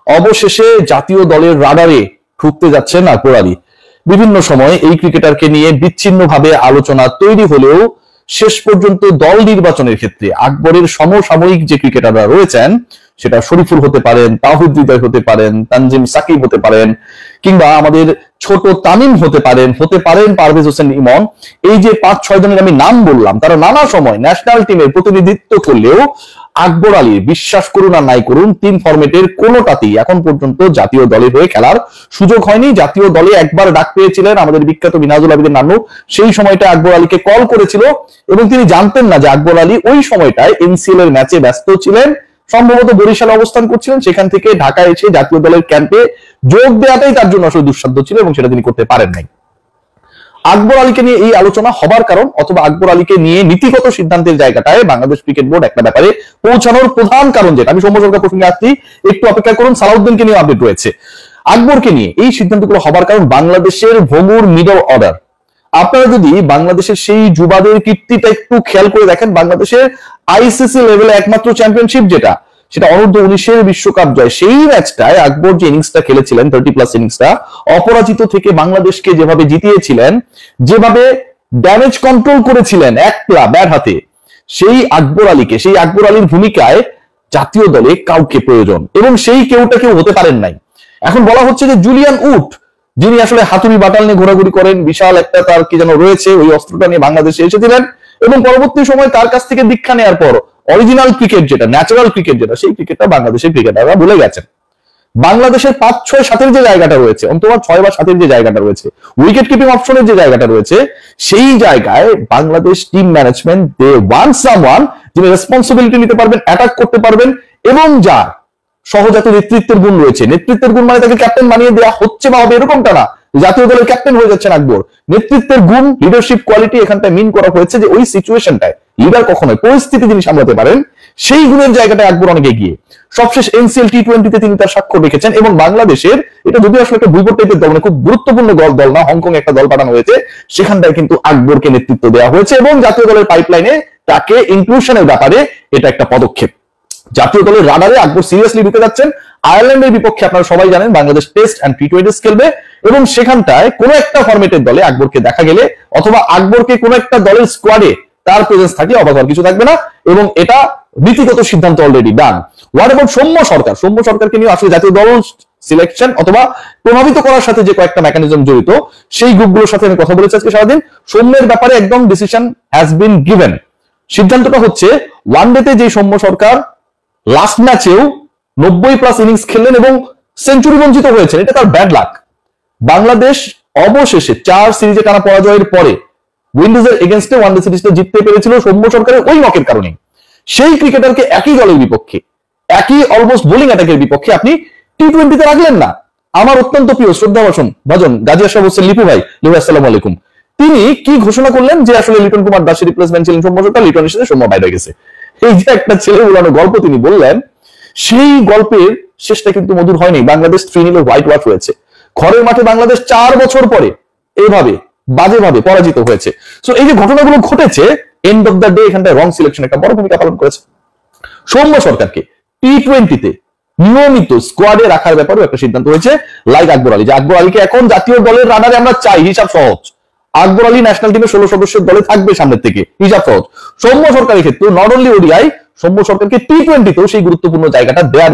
অবশেষে জাতীয় দলের রাডারে ঢুকতে যাচ্ছেন আকবর আলী। বিভিন্ন সময় এই ক্রিকেটারকে নিয়ে বিচ্ছিন্নভাবে আলোচনা তৈরি হলেও শেষ পর্যন্ত দল নির্বাচনের ক্ষেত্রে আকবরের সমসাময়িক যে ক্রিকেটাররা রয়েছেন, সেটা শরীফুল হতে পারেন, তাওহিদ হৃদয় হতে পারেন, তানজিম সাকিব হতে পারেন, কিংবা আমাদের ছোট তামিম হতে পারেন পারভেজ হোসেন ইমন, এই যে 5-6 জনের আমি নাম বললাম, তারা নানা সময় ন্যাশনাল টিমের প্রতিনিধিত্ব করলেও আকবর আলী, বিশ্বাস করুন আর নাই করুন, 3 ফরম্যাটের কোনোটাতেই এখন পর্যন্ত জাতীয় দলের হয়ে খেলার সুযোগ হয়নি। জাতীয় দলে একবার ডাক পেয়েছিলেন আমাদের বিখ্যাত মিনহাজুল আবেদিন নান্নু, সেই সময়টা আকবর আলীকে কল করেছিল এবং তিনি জানতেন না যে আকবর আলী ওই সময়টায় এনসিএল এর ম্যাচে ব্যস্ত ছিলেন, সম্ভবত বরিশালে অবস্থান করছিলেন, সেখান থেকে ঢাকায় এসে জাতীয় দলের ক্যাম্পে যোগ দেওয়াটাই তার জন্য আসলে দুঃসাধ্য ছিল এবং সেটা তিনি করতে পারেন নাই। আকবর আলীকে নিয়ে এই আলোচনা হবার কারণ, অথবা আকবর আলীকে নিয়ে নীতিগত সিদ্ধান্তের জায়গাটায় বাংলাদেশ ক্রিকেট বোর্ড একটা ব্যাপারে পৌঁছানোর প্রধান কারণ, যেটা আমি সৌম্য সরকার প্রসঙ্গে আসছি, একটু অপেক্ষা করুন, সালাউদ্দিনকে নিয়ে আপডেট রয়েছে। আকবরকে নিয়ে এই সিদ্ধান্তগুলো হবার কারণ বাংলাদেশের ভঙ্গুর মিডল অর্ডার। আপনারা যদি বাংলাদেশের সেই যুবাদের কীর্তিটা একটু খেয়াল করে দেখেন, বাংলাদেশের আইসিসি লেভেলে একমাত্র চ্যাম্পিয়নশিপ সেটা অনূর্ধ্ব 19-এর বিশ্বকাপ জয়, সেই ম্যাচটায় আকবর যে ইনিংসটা খেলেছিলেন, 30+ ইনিংসটা অপরাজিত থেকে বাংলাদেশকে যেভাবে জিতিয়েছিলেন, যেভাবে ড্যামেজ কন্ট্রোল করেছিলেন একলা ব্যাট হাতে, সেই আকবর আলীর ভূমিকায় জাতীয় দলে কাউকে প্রয়োজন, এবং সেই কেউটা কেউ হতে পারেন নাই। এখন বলা হচ্ছে যে জুলিয়ান উড, যিনি আসলে হাতুড়ি বাটাল নিয়ে ঘোরাঘুরি করেন, বিশাল একটা তার কি যেন রয়েছে, ওই অস্ত্রটা নিয়ে বাংলাদেশে এসেছিলেন এবং পরবর্তী সময় তার কাছ থেকে দীক্ষা নেওয়ার পর অরিজিনাল ক্রিকেট যেটা, ন্যাচারাল ক্রিকেট যেটা, সেই ক্রিকেটটা বাংলাদেশের ক্রিকেটাররা ভুলে গেছেন। বাংলাদেশের 5, 6, 7-এর যে জায়গাটা রয়েছে, অন্তত 6 বা 7-এর যে জায়গাটা রয়েছে, উইকেট কিপিং অপশনের যে জায়গাটা রয়েছে, সেই জায়গায় Bangladesh team management they want someone যিনি রেসপন্সিবিলিটি নিতে পারবেন, অ্যাটাক করতে পারবেন, এবং যার সহজাত নেতৃত্বের গুণ রয়েছে। নেতৃত্বের গুণ মানে তাকে ক্যাপ্টেন বানিয়ে দেওয়া হচ্ছে বা হবে এরকমটা না, জাতীয় দলের ক্যাপ্টেন হয়ে যাচ্ছেন আকবর। নেতৃত্বের গুণ, লিডারশিপ কোয়ালিটি এখানটায় মিন করা হয়েছে যে ওই সিচুয়েশনটায় লিডার কখনোই, পরিস্থিতি যিনি সামলাতে পারেন, সেই গুণের জায়গাটায় আকবর অনেক এগিয়ে। সবশেষ এনসিএল টি20-তে তিনি তার স্বাক্ষর রেখেছেন এবং বাংলাদেশের, এটা যদিও আসলে একটা ভুইপট টাইপের দল, মানে খুব গুরুত্বপূর্ণ দল না, হংকং একটা দল পাঠানো হয়েছে, সেখানটায় কিন্তু আকবরকে নেতৃত্ব দেওয়া হয়েছে এবং জাতীয় দলের পাইপলাইনে তাকে ইনক্লুশনের ব্যাপারে এটা একটা পদক্ষেপ। জাতীয় দলের রাডারে আকবর সিরিয়াসলি ঢুকে যাচ্ছেন। আয়ারল্যান্ডের বিপক্ষে আপনারা সবাই জানেন বাংলাদেশ টেস্ট এন্ড টি20 খেলবে এবং সেখানটায় কোন একটা ফরম্যাটের দলে আকবরকে দেখা গেলে, অথবা আকবরকে কোন একটা দলের স্কোয়াডে তার প্রেজেন্স থাকলে অবাক হওয়ার কিছু থাকবে না, এবং এটা নীতিগত সিদ্ধান্ত already done. What about Soumya সরকারকে নিয়ে আসলে জাতীয় দল সিলেকশন অথবা প্রভাবিত করার সাথে যে কয়েকটা মেকানিজম জড়িত, সেই গ্রুপগুলোর সাথে আমি কথা বলেছি আজকে সারাদিন। সৌম্যের ব্যাপারে একদম ডিসিশন হ্যাজ বিন গিভেন। সিদ্ধান্তটা হচ্ছে, ওয়ানডেতে যে সৌম্য সরকার লাস্ট ম্যাচেও 90+ ইনিংস খেললেন এবং সেঞ্চুরি বঞ্চিত হয়েছেন, এটা তার ব্যাড লাক। বাংলাদেশ অবশেষে 4 সিরিজে টানা পরাজয়ের পরে উইন্ডিজের এগেইনস্টে ওয়ানডে সিরিজটা জিততে পেরেছিল সৌম্য সরকারের ওই নকের কারণে। সেই ক্রিকেটারকে একই দলের বিপক্ষে, একই অলমোস্ট বোলিং অ্যাটাকের বিপক্ষে আপনি টি20-তে রাখলেন না। আমার অত্যন্ত প্রিয় শ্রদ্ধাভাজন গাজী আশরাফ হোসেন লিপু ভাই, আসসালামু আলাইকুম, তিনি কি ঘোষণা করলেন যে আসলে লিটন কুমার দাসের রিপ্লেসমেন্ট ছিলেন সৌম্য সরকার, লিটনের সাথে সৌম্য বাইরে গেছে। এই যে একটা ছেলে উড়ানো গল্প তিনি বললেন, সেই গল্পের শেষটা কিন্তু মধুর হয়নি। বাংলাদেশ 3-0 হোয়াইট ওয়াশ হয়েছে। ঘরের মাঠে বাংলাদেশ 4 বছর পরে এইভাবে বাজেভাবে পরাজিত হয়েছে। সো এই যে ঘটনাগুলো ঘটেছে, এন্ড অফ দ্য ডে এখানটায় রং সিলেকশন একটা বড় ভূমিকা পালন করেছে। সৌম্য সরকারকে টি20-তে নিয়মিত স্কোয়াডে রাখার ব্যাপারেও একটা সিদ্ধান্ত হয়েছে, লাইক আকবর আলী, যে আকবর আলীকে এখন জাতীয় দলের রাডারে আমরা চাই। হিসাব সহজ, আকবর আলী ন্যাশনাল টিমের 16 সদস্যের দলে থাকবে সামনের থেকে, হিসাব সহজ। সৌম্য সরকারের ক্ষেত্রে নট অনলি ওডিআই, সৌম্য সরকারকে টি20-তেও সেই গুরুত্বপূর্ণ জায়গাটা নেওয়ার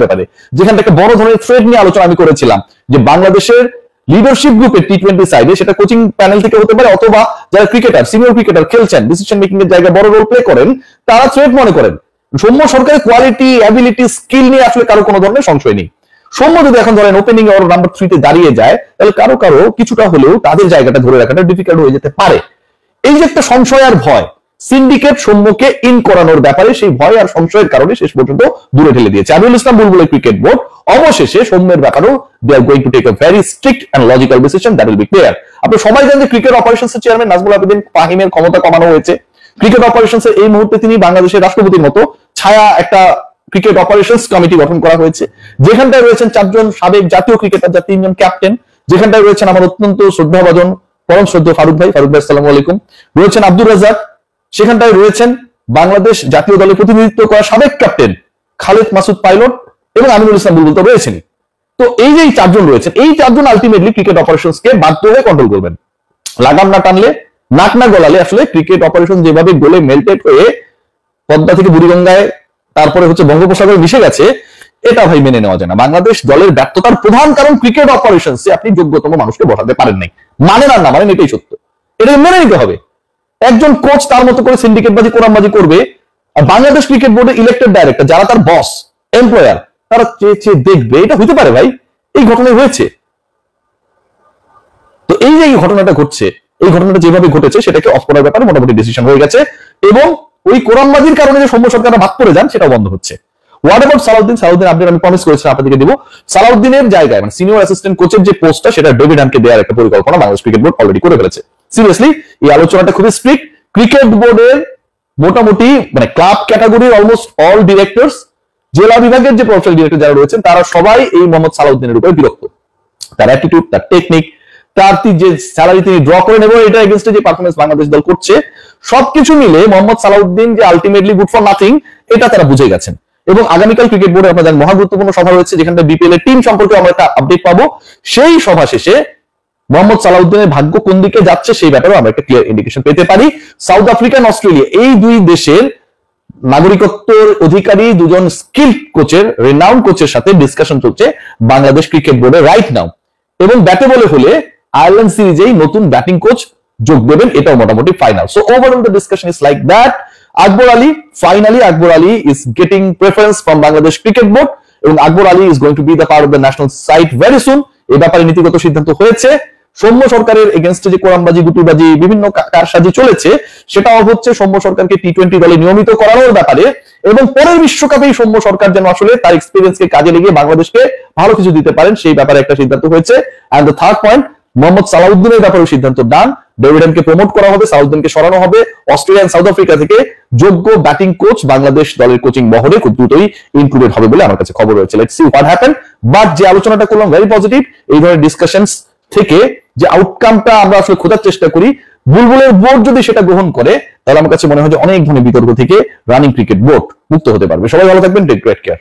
ব্যাপারে, যেখানটা একটা বড় ধরনের থ্রেড নিয়ে আলোচনা আমি করেছিলাম, যে বাংলাদেশের লিডারশিপ গ্রুপের টি20 সাইডে, সেটা কোচিং প্যানেল থেকে হতে পারে অথবা যারা ক্রিকেটার, সিনিয়র ক্রিকেটার খেলছেন, ডিসিশন মেকিং এর জায়গায় বড় রোল প্লে করেন, তারা থ্রেড মনে করেন। সৌম্য সরকারের কোয়ালিটি, অ্যাবিলিটি, স্কিল নিয়ে আসলে কারো কোনো ধরনের সংশয় নেই। সৌম্য যদি এখন ধরেন ওপেনিং ওর নাম্বার 3-তে দাঁড়িয়ে যায়, তাহলে কারো কিছুটা হলেও তাদের জায়গাটা ধরে রাখাটা ডিফিকাল্ট হয়ে যেতে পারে। এই যে একটা সংশয় আর ভয়, সিন্ডিকেট সৌম্যকে ইন করানোর ব্যাপারে সেই ভয় আর সংশয়ের কারণে শেষ পর্যন্ত দূরে ঠেলে দিয়েছে আমিরুল ইসলাম বুলবুলের ক্রিকেট বোর্ড। অবশেষে সৌম্যের ব্যাপারেও they are going to take a very strict and logical decision that will be clear. আপনি সবাই জানেন যে ক্রিকেট অপারেশনস এর চেয়ারম্যান নাজমুল আবেদিন ফাহিমের ক্ষমতা কমানো হয়েছে। ক্রিকেট অপারেশনস এর এই মুহূর্তে তিনি বাংলাদেশের রাষ্ট্রপতির মতো ছায়া একটা ক্রিকেট অপারেশনস কমিটি গঠন করা হয়েছে, যেখানটায় রয়েছেন 4 জন সাবেক জাতীয় ক্রিকেটার, যার 3 জন ক্যাপ্টেন, যেখানটায় রয়েছেন আমার অত্যন্ত শ্রদ্ধাভাজন পরম শ্রদ্ধেয় ফারুক ভাই, আসসালামু আলাইকুম, রয়েছেন আব্দুর রাজ্জাক, সেখানটায় রয়েছেন বাংলাদেশ জাতীয় দলে প্রতিনিধিত্ব করা সাবেক ক্যাপ্টেন খালেদ মাসুদ পাইলট, এবং আমিনুল ইসলাম বুলবুল তো রয়েছেনই। তো এই যে 4 জন রয়েছেন, এই 4 জন আলটিমেটলি ক্রিকেট অপারেশনসকে বাধ্য হয়ে কন্ট্রোল করবেন। লাগাম না টানলে, নাক না গলালে আসলে ক্রিকেট অপারেশন যেভাবে গোলে মেল্টেড হয়ে পদ্মা থেকে বুড়িগঙ্গায় তারপরে বঙ্গোপসাগরে মিশে গেছে, এটা ভাই মেনে নেওয়া যায় না। বাংলাদেশ দলের ব্যর্থতার প্রধান কারণ ক্রিকেট অপারেশনসে আপনি যোগ্যতম মানুষকে বসাতে পারেন নাই। মানেন আর না মানেন এটাই সত্য, এটা মেনে নিতে হবে। একজন কোচ তার মতো করে সিন্ডিকেটবাজি কোরআনবাজি করবে, আর বাংলাদেশ ক্রিকেট বোর্ডের ইলেক্টেড ডাইরেক্টর যারা তার বস এমপ্লয়ার তারা চেয়ে দেখবে, এটা হতে পারে ভাই? এই ঘটনা হয়েছে। তো এই যে ঘটনাটা ঘটছে, এই ঘটনাটা যেভাবে ঘটেছে সেটাকে অফ করার ব্যাপারে মোটামুটি ডিসিশন হয়ে গেছে, এবং ওই কোরআনবাজির কারণে যে সৌম্য সরকাররা বাদ পড়ে যান সেটাও বন্ধ হচ্ছে। What about Salauddin? Salauddin update আমি প্রমিস করেছিলাম আপনাদেরকে দিব। সালাউদ্দিনের জায়গায় মানে সিনিয়র অ্যাসিস্ট্যান্ট কোচের যে পোস্টটা, সেটা ডেভিড হ্যামকে দেওয়ার একটা পরিকল্পনা বাংলাদেশ ক্রিকেট বোর্ড অলরেডি করে ফেলেছে। সিরিয়াসলি এই আলোচনাটা খুবই স্ট্রিক্ট। ক্রিকেট বোর্ডের মোটামুটি মানে ক্লাব ক্যাটাগরির অলমোস্ট অল ডিরেক্টরস, জেলা বিভাগের যে প্রফেশনাল ডিরেক্টর যারা রয়েছেন, তারা সবাই এই মোহাম্মদ সালাউদ্দিনের উপরে বিরক্ত। তার অ্যাটিটিউড, তার টেকনিক, তার যে স্যালারি তিনি ড্র করেন এবং এটা এগেইনস্টে যে পারফরমেন্স বাংলাদেশ দল করছে, সবকিছু মিলে মোহাম্মদ সালাউদ্দিন যে আলটিমেটলি গুড ফর নাথিং, এটা তারা বুঝে গেছেন। এবং আগামীকাল ক্রিকেট বোর্ডে আপনাদের মহা গুরুত্বপূর্ণ সভা রয়েছে, যেখানে বিপিএল এর টিম সম্পর্কে আমরা একটা আপডেট পাবো। সেই সভা শেষে মোহাম্মদ সালাউদ্দিনের ভাগ্য কোন দিকে যাচ্ছে সেই ব্যাপারে আমরা একটা ক্লিয়ার ইন্ডিকেশন পেতে পারি। সাউথ আফ্রিকা, অস্ট্রেলিয়া, এই দুই দেশের নাগরিকত্বের অধিকারী 2 জন স্কিল কোচের, রেনাউন্ড কোচের সাথে ডিসকাশন চলছে বাংলাদেশ ক্রিকেট বোর্ডে রাইট নাও। এবং ব্যাটে বলে হলে আয়ারল্যান্ড সিরিজেই নতুন ব্যাটিং কোচ যোগ দেবেন, এটাও মোটামুটি final. So overall the discussion is like that. Akbar Ali, finally Akbar Ali is getting preference from Bangladesh cricket board, এবং Akbar Ali is going to be the part of the national side very soon. এই ব্যাপারে নীতিগত সিদ্ধান্ত হয়েছে। সৌম্য সরকারের এগেনস্টে যে কোরআনবাজি, গুটিবাজি, বিভিন্ন কারসাজি চলেছে, সেটাও হচ্ছে সৌম্য সরকারকে টি-20 দলে নিয়মিত করানোর ব্যাপারে, এবং পরের বিশ্বকাপেই সৌম্য সরকার যেন আসলে তার এক্সপিরিয়েন্সকে কাজে লাগিয়ে বাংলাদেশকে ভালো কিছু দিতে পারেন, সেই ব্যাপারে একটা সিদ্ধান্ত হয়েছে। And the third point, Mohammad সালাউদ্দিনের ব্যাপারে সিদ্ধান্ত ডান। ডেভিড হ্যামকে প্রমোট করা হবে, সালাউদ্দিনকে সরানো হবে। অস্ট্রেলিয়া সাউথ আফ্রিকা থেকে যোগ্য ব্যাটিং কোচ বাংলাদেশ দলের কোচিং মহলে খুব দ্রুতই ইনক্লুডেড হবে বলে আমার কাছে খবর রয়েছে। Let's see what happen. But যে আলোচনাটা করলাম ভেরি পজিটিভ। এই ধরনের ডিসকাশনস থেকে যে আউটকামটা আমরা আসলে খোঁজার চেষ্টা করি, বুলবুলের বোর্ড যদি সেটা গ্রহণ করে, তাহলে আমার কাছে মনে হয় যে অনেক ধরনের বিতর্ক থেকে রানিং ক্রিকেট বোর্ড মুক্ত হতে পারবে। সবাই ভালো থাকবেন, টেক গ্রেট কেয়ার।